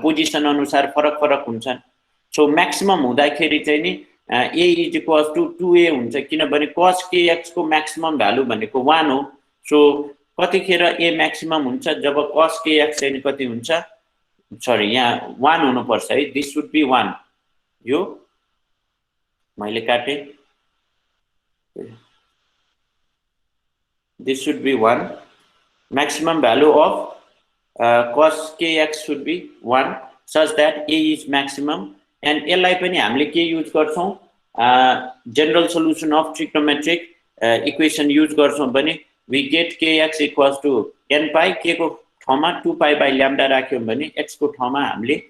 पोजिसन अनुसार फरक हुन्छन् सो म्याक्सिमम हुँदाखेरि चाहिँ नि a is equals to 2a हुन्छ किनभने cos kx को म्याक्सिमम भ्यालु भनेको 1 हो सो कतिखेर a म्याक्सिमम हुन्छ जब cos kx चाहिँ कति हुन्छ सरी यहाँ 1 हुनु पर्छ है दिस शुड बी 1 यो मैले काटे this should be 1 maximum value of cos kx should be 1 such that a is maximum and यसलाई पनि हामीले के युज गर्छौं general solution of trigonometric equation use गर्छौं भने we get kx equals to n pi k को ठाउँमा 2π/λ राख्यौं भने x को ठाउँमा हामीले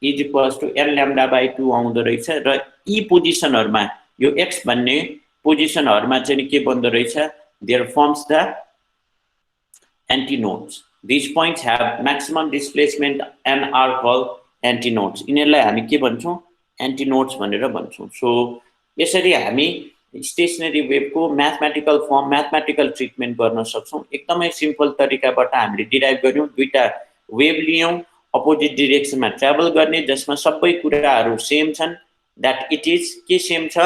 is equals to n⁻/2 आउँदो रहेछ र यी पोजिसनहरुमा यो x भन्ने पोजिसनहरुमा चाहिँ के बन्दो रहेछ there forms the antinodes these points have maximum displacement and are called antinodes इनलाई हामी के भन्छौं एन्टिनोड्स भनेर भन्छौं सो यसरी हामी स्टेशनरी वेभको म्याथमेटिकल फर्म म्याथमेटिकल ट्रिटमेन्ट गर्न सक्छौं। एकदमै सिम्पल तरिकाबाट हामीले डिराइभ गर्यौं। दुईटा वेभ लियौं अपोजिट डिरेक्सनमा ट्राभल गर्ने जसमा सबै कुराहरू सेम छन्। दैट इट इज के सेम छ,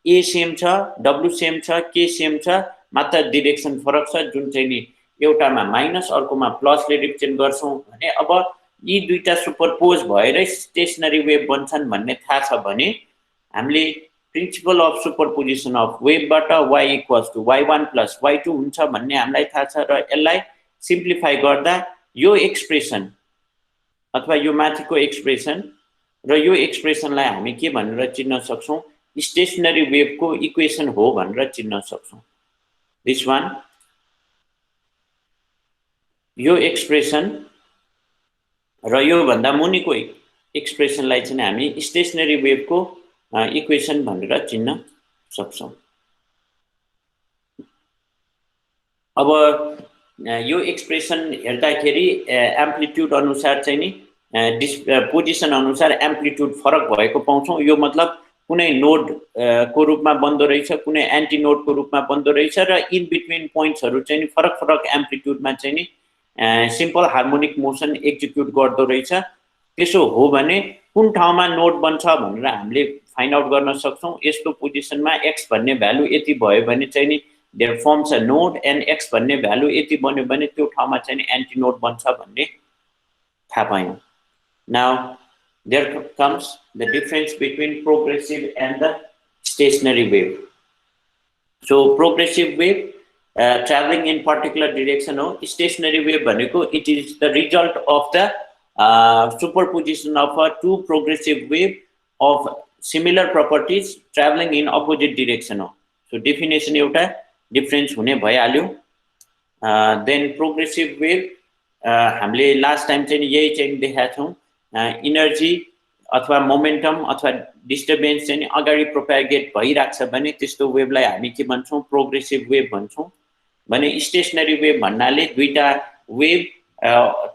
ए सेम छ, डब्लु सेम छ, के सेम छ, मात्र डिरेक्सन फरक छ। जुन चाहिँ नि एउटामा माइनस अर्कोमा प्लसले रिप्रेजेन्ट गर्छौं भने अब यी दुईटा सुपरपोज भएर स्टेशनरी वेभ बन्छन् भन्ने थाहा छ भने हामीले प्रिन्सिपल अफ सुपरपोजिसन अफ वेभबाट y equals to y1 plus y2 हुन्छ भन्ने हामीलाई थाहा छ र यसलाई सिम्प्लिफाई गर्दा यो एक्सप्रेसन अथवा यो माथिको एक्सप्रेसन र यो एक्सप्रेसनलाई हामी के भनेर चिन्न सक्छौं, स्टेशनरी वेभको इक्वेसन हो भनेर चिन्न सक्छौं। दिस वान यो एक्सप्रेसन र यो भन्दा मुनिको एक्सप्रेसनलाई चाहिँ हामी स्टेशनरी वेभको इक्वेसन भनेर चिन्न सक्छौं। अब यो एक्सप्रेसन हेर्दाखेरि एम्प्लिट्युड अनुसार चाहिँ नि पोजिसन अनुसार एम्प्लिट्युड फरक भएको पाउँछौं। यो मतलब कुनै नोड को रूपमा बन्दो रहेछ, कुनै एन्टी नोड को रूपमा बन्दो रहेछ र इन बिट्विन पोइन्ट्सहरु चाहिँ नि फरक फरक एम्प्लिट्युडमा चाहिँ नि सिम्पल हार्मोनिक मोसन एक्जिक्युट गर्दो रहेछ। त्यसो हो भने कुन ठाउँमा नोड बन्छ भनेर हामीले फाइन्ड आउट गर्न सक्छौं। यस्तो पोजिसनमा x भन्ने भ्यालु यति भयो भने चाहिँ नि there forms a node and x भन्ने भ्यालु यति बन्यो भने त्यो ठाउँमा चाहिँ नि एन्टी नोड बन्छ भन्ने थाहा पायौं। Now there comes the difference between progressive and the stationary wave. So progressive wave traveling in particular direction हो, stationary wave भनेको it is the result of the superposition of a two progressive wave of similar properties traveling in opposite direction हो। So definition एउटा difference हुने भइहाल्यो। Then progressive wave हामीले last time चाहिँ यही चाहिँ देखाएको छौं। इनर्जी अथवा मोमेन्टम अथवा डिस्टर्बेन्स चाहिँ अगाडि प्रोपेगेट भइराख्छ भने त्यस्तो वेभलाई हामी के भन्छौं, प्रोग्रेसिभ वेभ भन्छौं। भने स्टेशनरी वेभ भन्नाले दुईटा wave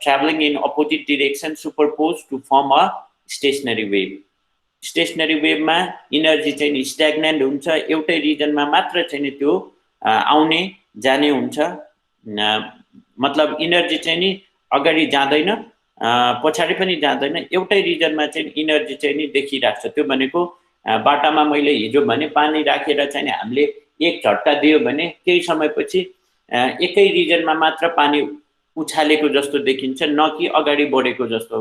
travelling in opposite direction superpose to form a stationary wave. Stationary वेभमा इनर्जी चाहिँ स्ट्याग्नेन्ट हुन्छ, एउटै रिजनमा मात्र चाहिँ त्यो आउने जाने हुन्छ। मतलब इनर्जी चाहिँ नि अगाडि जाँदैन पछाडी पनि जाँदैन, एउटै रिजनमा चाहिँ इनर्जी चाहिँ नि देखिराख्छ। त्यो भनेको बाटामा मैले हिजो भने पानी राखेर चाहिँ हामीले एक झट्का दियो भने केही समयपछि एकै रिजनमा मात्र पानी उछालेको जस्तो देखिन्छ, न कि अगाडि बढेको जस्तो।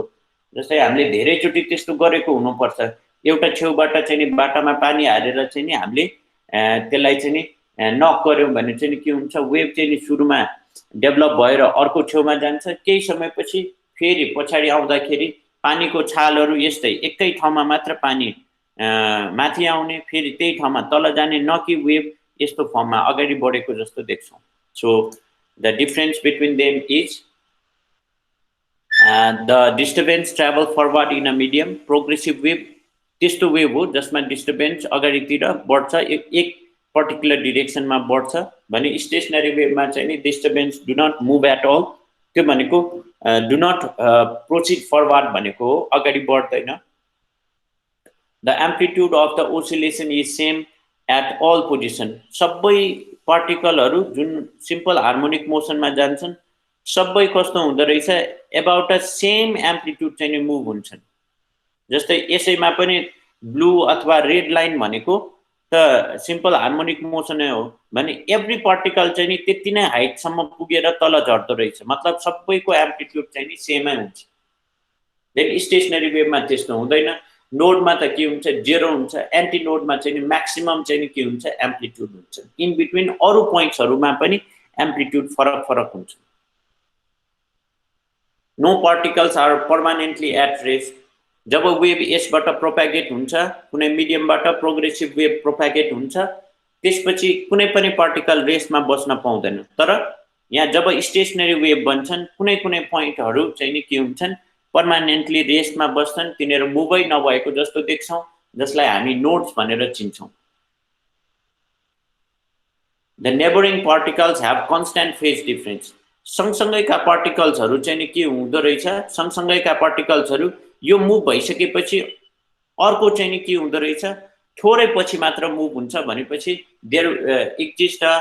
जस्तै हामीले धेरैचोटि त्यस्तो गरेको हुनुपर्छ। एउटा छेउबाट चाहिँ बाटामा पानी हालेर चाहिँ नि हामीले त्यसलाई चाहिँ नि नक गर्यौं भने चाहिँ के हुन्छ, वेभ चाहिँ सुरुमा डेभलप भएर अर्को छेउमा जान्छ, केही समयपछि फेरि पछाडी आउँदाखेरि पानीको छालहरु यस्तै एकै ठाउँमा मात्र पानी माथि आउने, फेरि त्यही ठाउँमा तल जाने, न कि वेभ यस्तो फर्ममा अगाडि बढेको जस्तो देख्छौं। So the difference between them is the disturbance travel forward in a medium. Progressive wave त्यस्तो वेभ हो जसमा डिस्टर्बेन्स अगाडितिर बढ्छ, एक पर्टिकुलर डिरेक्सनमा बढ्छ भने स्टेशनरी वेभमा चाहिँ नि disturbance do not move at all. त्यो भनेको डु नट प्रोसीड फरवर्ड भनेको हो, अगाडि बढ्दैन। The amplitude of the oscillation is same at all position. सबै पार्टिकलहरु जुन सिम्पल हार्मोनिक मोसनमा जान्छन् सबै कस्तो हुँदो रहेछ, अबाउट अ सेम एम्प्लिट्युड चाहिँ मुभ हुन्छन्। जस्तै यसैमा पनि ब्लू अथवा रेड लाइन भनेको त सिम्पल हार्मोनिक मोसन हो भने एभ्री पार्टिकल चाहिँ नि त्यति नै हाइट सम्म पुगेर तल झर्दो रहेछ। मतलब सबैको एम्प्लिट्युड चाहिँ नि सेमै हुन्छ। देन स्टेशनरी वेभमा त्यस्तो हुँदैन। नोडमा त के हुन्छ, जेरो हुन्छ। एन्टी नोडमा चाहिँ नि म्याक्सिमम चाहिँ नि के हुन्छ, एम्प्लिट्युड हुन्छ। इन बिट्विन अरु पोइन्ट्सहरुमा पनि एम्प्लिट्युड फरक फरक हुन्छ। No particles are permanently at rest. जब वेभ यसबाट प्रोपेगेट हुन्छ, कुनै मिडियमबाट प्रोग्रेसिभ वेभ प्रोपेगेट हुन्छ, त्यसपछि कुनै पनि पार्टिकल रेस्टमा बस्न पाउँदैन। तर यहाँ जब स्टेशनरी वेभ बन्छन् कुनै कुनै पोइन्टहरु चाहिँ नि के हुन्छन्, पर्मानेन्टली रेस्टमा बस्छन्, तिनीहरु मुभै नभएको जस्तो देख्छौं, जसलाई हामी नोड्स भनेर चिन्छौं। The neighbouring particles have constant phase difference. सँगसँगैका पार्टिकल्सहरु चाहिँ नि के हुँदो रहेछ, सँगसँगैका पार्टिकल्सहरु यो मुभ भइसकेपछि अर्को चाहिँ नि के हुँदो रहेछ, थोरै पछि मात्र मुभ हुन्छ भनेपछि there exist a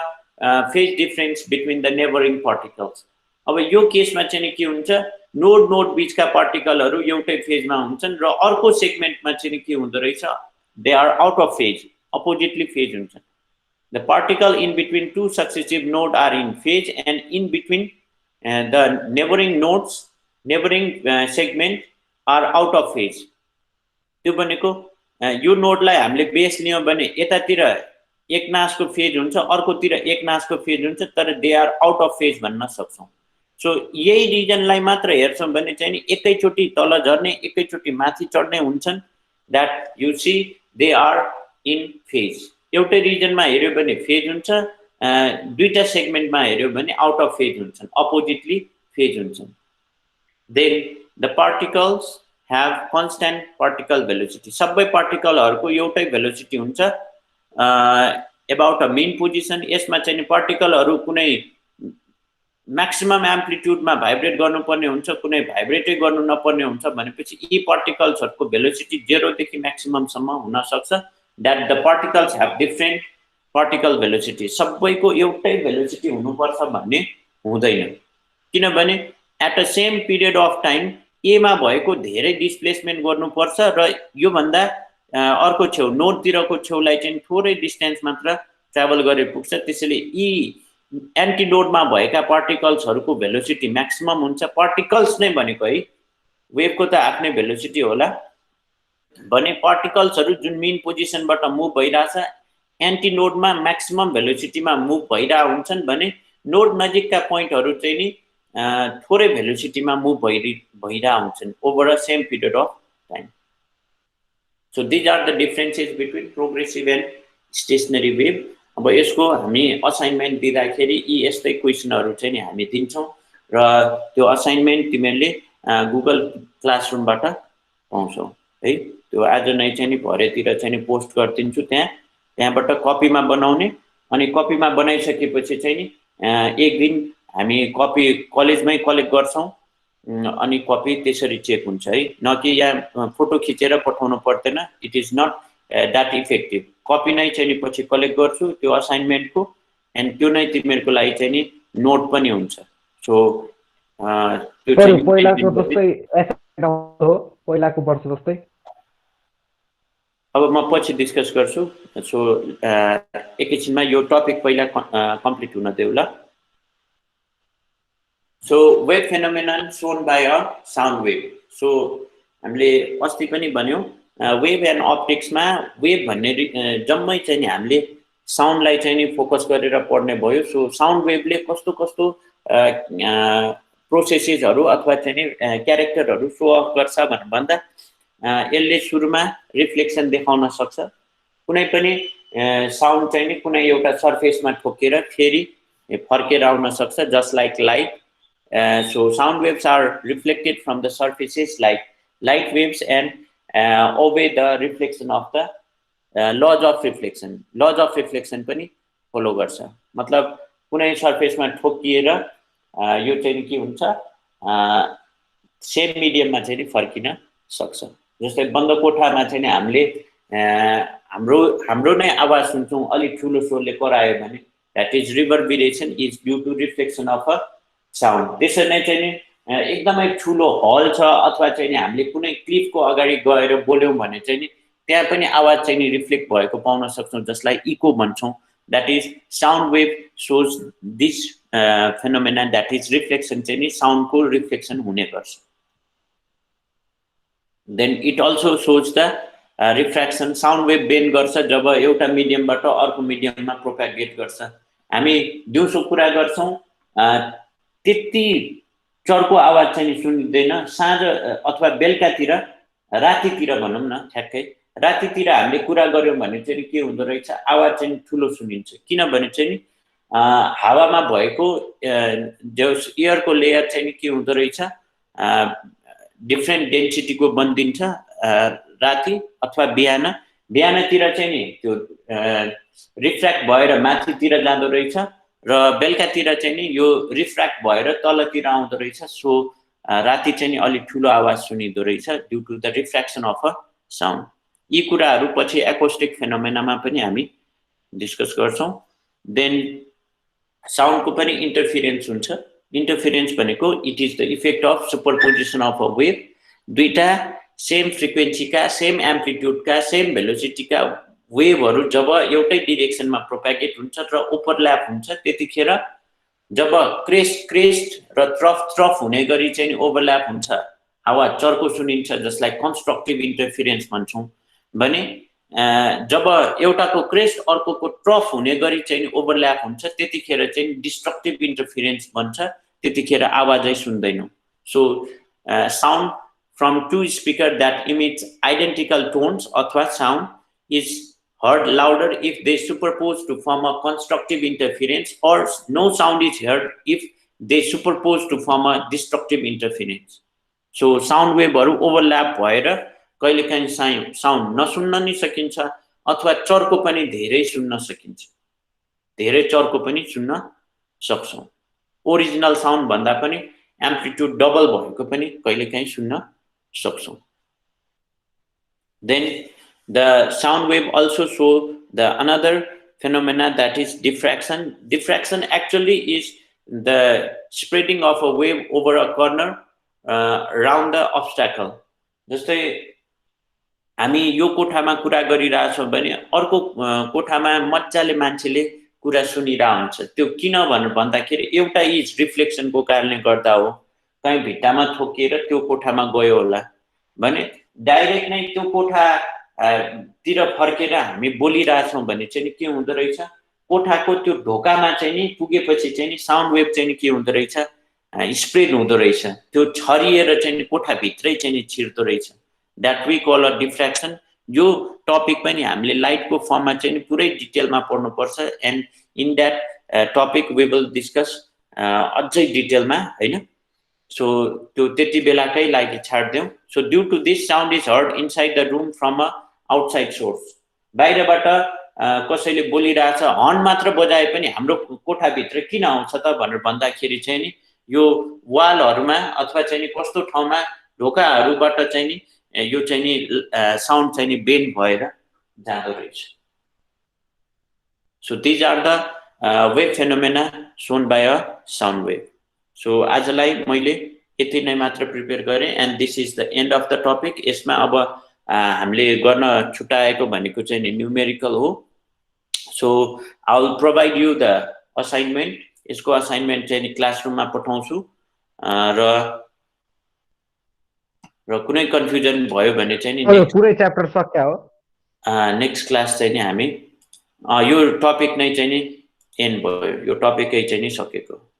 phase difference between the neighbouring particles. अब यो केसमा चाहिँ के हुन्छ, नोड बीचका पार्टिकलहरू एउटै फेजमा हुन्छन् र अर्को सेगमेन्टमा चाहिँ के हुँदो रहेछ, they are out of phase, oppositely phase हुन्छन्। The particle in between two successive nodes are in phase, and in between the neighboring nodes, neighboring segment are out of phase. त्यो भनेको यो नोडलाई हामीले बेस लियौं भने यतातिर एक नासको फेज हुन्छ, अर्कोतिर एक नासको फेज हुन्छ, तर they are out of phase भन्न सक्छौं। सो यही रिजनलाई मात्र हेर्छौं भने चाहिँ नि एकैचोटी तल झर्ने एकैचोटी माथि चढ्ने हुन्छन्, that you see they are in phase. एउटै रिजनमा हेर्यो भने फेज हुन्छ, दुईटा सेगमेन्टमा हेर्यो भने आउट अफ फेज हुन्छन्, अपोजिटली फेज हुन्छन्। Then the particles have constant particle velocity। सबै पार्टिकलहरुको एउटै भेलोसिटी हुन्छ about a mean position। यसमा चाहिँ पार्टिकलहरु कुनै म्याक्सिमम एम्प्लिट्युडमा भाइब्रेट गर्नुपर्ने हुन्छ, कुनै भाइब्रेटै गर्नु नपर्ने हुन्छ भनेपछि यी पार्टिकल्सहरुको भेलोसिटी 0 देखि म्याक्सिमम सम्म हुन सक्छ। That the particles have different particle velocity. सबैको एउटै भेलोसिटी हुनुपर्छ भन्ने हुँदैन, किनभने at a same period of time ए मा भएको धेरै डिस्प्लेसमेन्ट गर्नुपर्छ र यो भन्दा अर्को छेउ नोडतिरको छेउलाई चाहिँ थोरै डिस्टेन्स मात्र ट्राभल गरे पुग्छ। त्यसैले यी एन्टिनोडमा भएका पार्टिकल्सहरुको भेलोसिटी म्याक्सिमम हुन्छ। पार्टिकल्स नै भनेको है, वेभको त आफ्नै भेलोसिटी होला भने पार्टिकल्सहरु जुन मेन पोजिसनबाट मुभ भइराछ एन्टिनोडमा म्याक्सिमम भेलोसिटीमा मुभ भइरा हुन्छन् भने नोड नजिकका पोइन्टहरु चाहिँ नि थोरै भेलोसिटीमा मुभ भइरा हुन्छन् over a same period of time. So these are the differences between progressive and stationary wave. अब यसको हामी असाइनमेन्ट दिँदाखेरि यी यस्तै क्वेशनहरु चाहिँ नि हामी दिन्छौं र त्यो असाइनमेन्ट तिमीहरूले गुगल क्लासरुमबाट पाउँछौ है। त्यो आज नै चाहिँ नि भरेतिर चाहिँ नि पोस्ट गर्दिन्छु, त्यहाँबाट कपीमा बनाउने, अनि कपीमा बनाइसकेपछि चाहिँ नि एक दिन हामी कपी कलेजमै कलेक्ट गर्छौं अनि कपी त्यसरी चेक हुन्छ है, न कि यहाँ फोटो खिचेर पठाउनु पर्दैन। It is not that effective. Copy नै चाहिँ नि पछि कलेक्ट गर्छु त्यो असाइनमेन्टको, एन्ड त्यो नै तिमीहरुको लागि चाहिँ नि नोट पनि हुन्छ। सो त्यो चाहिँ पहिलाको जस्तै हो, पहिलाको वर्ष जस्तै अब म पछि डिस्कस गर्छु। सो एकैछिनमा यो टपिक पहिला कम्प्लिट हुन देऊ ल। So wave phenomenon shown by a sound wave। So हामीले अस्ति पनि भन्यौ वेभ एन्ड अप्टिक्समा वेभ भन्ने जम्मै चाहिँ नि हामीले साउन्डलाई चाहिँ नि फोकस गरेर पढ्ने भयो। सो साउन्ड वेभले कस्तो कस्तो प्रोसेसेसहरु अथवा चाहिँ नि क्यारेक्टरहरु शो अफ गर्छ भन्दा यसले सुरुमा रिफ्लेक्सन देखाउन सक्छ। कुनै पनि साउन्ड चाहिँ नि कुनै एउटा सर्फेसमा ठोकेर फेरि फर्केर आउन सक्छ, just like light. So sound waves are reflected from the surfaces like light waves and obey the reflection of the laws of reflection। laws of reflection पनि फलो गर्छ। मतलब कुनै सर्फेसमा ठोकिएर यो चाहिँ के हुन्छ, सेम मिडियममा चाहिँ फर्किन सक्छ। जस्तै बन्द कोठामा चाहिँ हामीले हाम्रो नै आवाज सुन्छौं, अलि ठुलो स्वरले करायो भने that is reverberation is due to reflection of a sound. त्यसरी नै चाहिँ एकदमै ठुलो हल छ अथवा चाहिँ हामीले कुनै क्लिफको अगाडि गएर बोल्यौं भने चाहिँ त्यहाँ पनि आवाज चाहिँ रिफ्लेक्ट भएको पाउन सक्छौं, जसलाई इको भन्छौं। That is sound wave shows this phenomena, that is reflection चाहिँ साउन्डको रिफ्लेक्सन हुने गर्छ। Then it also shows the refraction. Sound wave bend गर्छ जब एउटा मिडियमबाट अर्को मिडियममा प्रोपागेट गर्छ। हामी दिउँसो कुरा गर्छौं त्यति चर्को आवाज चाहिँ सुनिदैन, साँझ अथवा बेलुकातिर रातितिर भनौं न, ठ्याक्कै रातितिर हामीले कुरा गर्यौं भने चाहिँ के हुँदो रहेछ, आवाज चाहिँ ठुलो सुनिन्छ। किनभने चाहिँ हावामा भएको जो एयरको लेयर चाहिँ के हुँदो रहेछ, डिफरेन्ट डेन्सिटीको बनिदिन्छ राति अथवा बिहानतिर चाहिँ नि त्यो रिफ्र्याक्ट भएर माथितिर जाँदो रहेछ र बेलुकातिर चाहिँ नि यो रिफ्र्याक्ट भएर तलतिर आउँदो रहेछ। सो राति चाहिँ अलि ठुलो आवाज सुनिदो रहेछ due to the refraction of a sound. यी कुराहरू पछि एकोस्टिक फेनोमेनामा पनि हामी डिस्कस गर्छौं। देन साउन्डको पनि इन्टरफिरेन्स हुन्छ। इन्टरफिरेन्स भनेको it is the effect of superposition of a wave. दुईटा सेम फ्रिक्वेन्सीका, सेम एम्प्लिट्युडका, सेम भेलोसिटीका वेभहरू जब एउटै डिरेक्सनमा प्रोपेगेट हुन्छ र ओभरल्याप हुन्छ, त्यतिखेर जब क्रेस्ट र ट्रफ हुने गरी चाहिँ ओभरल्याप हुन्छ, आवाज चर्को सुनिन्छ, जसलाई कन्स्ट्रक्टिभ इन्टरफिरेन्स भन्छौं भने जब एउटाको क्रेस्ट अर्कोको ट्रफ हुने गरी चाहिँ ओभरल्याप हुन्छ, त्यतिखेर चाहिँ डिस्ट्रक्टिभ इन्टरफिरेन्स भन्छ, त्यतिखेर आवाजै सुन्दैनौं। So sound from two speakers that emits identical tones अथवा sound is heard louder if they superpose to form a constructive interference, or no sound is heard if they superpose to form a destructive interference. So sound waveहरु overlap भएर कहिलेकाहीँ sound नसुन्न नि सकिन्छ अथवा चर्को पनि धेरै सुन्न सकिन्छ। धेरै चर्को पनि सुन्न सक्छौं। ओरिजिनल साउन्ड भन्दा पनि एम्प्लिट्युड डबल भएको पनि कहिलेकाहीँ सुन्न सक्छौं। Then the sound wave also show the another phenomena, that is diffraction. Diffraction actually is the spreading of a wave over a corner around the obstacle. जस्तै हामी यो कोठामा कुरा गरिरहेछौं भने अर्को कोठामा मज्जाले मान्छेले कुरा सुनिरा हुन्छ। त्यो किन भन्दाखेरि एउटा इज रिफ्लेक्सनको कारणले गर्दा हो। कहीं भित्तामा ठोकिएर त्यो कोठामा गयो होला भने डाइरेक्ट नै त्यो कोठा तिर फर्केर हामी बोलिरहेछौं भने चाहिँ के हुँदो रहेछ, कोठाको त्यो ढोकामा चाहिँ नि पुगेपछि चाहिँ नि साउन्ड वेभ चाहिँ के हुँदो रहेछ, स्प्रेड हुँदो रहेछ, त्यो छरिएर चाहिँ कोठा भित्रै चाहिँ छिर्दो रहेछ। That we call a diffraction. यो टपिक पनि हामीले लाइटको फर्ममा चाहिँ पुरै डिटेलमा पढ्नु पर्छ। And in that topic we will discuss अझै डिटेलमा, हैन। So to त्यति बेलाकै लागि छाड्देऊ। So due to this, sound is heard inside the room from a outside source. बाहिरबाट कसैले बोलिरहेछ, हर्न मात्र बजाए पनि हाम्रो कोठा भित्र किन आउँछ त भनेर भन्दाखेरि चाहिँ नि यो वालहरुमा अथवा चाहिँ नि कस्तो ठाउँमा ढोकाहरुबाट चाहिँ नि यो चाहिँ नि साउन्ड चाहिँ नि बेन्ड भएर जाँदो रहेछ। So these are the wave phenomena shown by a sound wave. So आजलाई मैले यति नै मात्र प्रिपेयर गरे। And this is the and of the topic. यसमा अब हामीले गर्न छुटाएको भनेको चाहिँ न्यूमेरिकल हो। So I will provide you the assignment. यसको असाइनमेन्ट चाहिँ क्लासरुममा पठाउँछु र कुनै कन्फ्युजन भयो भने चाहिँ पुरै च्याप्टर सक्या हो। नेक्स्ट क्लास चाहिँ हामी यो टपिक नै चाहिँ एन्ड भयो, यो टपिकै चाहिँ सकेको।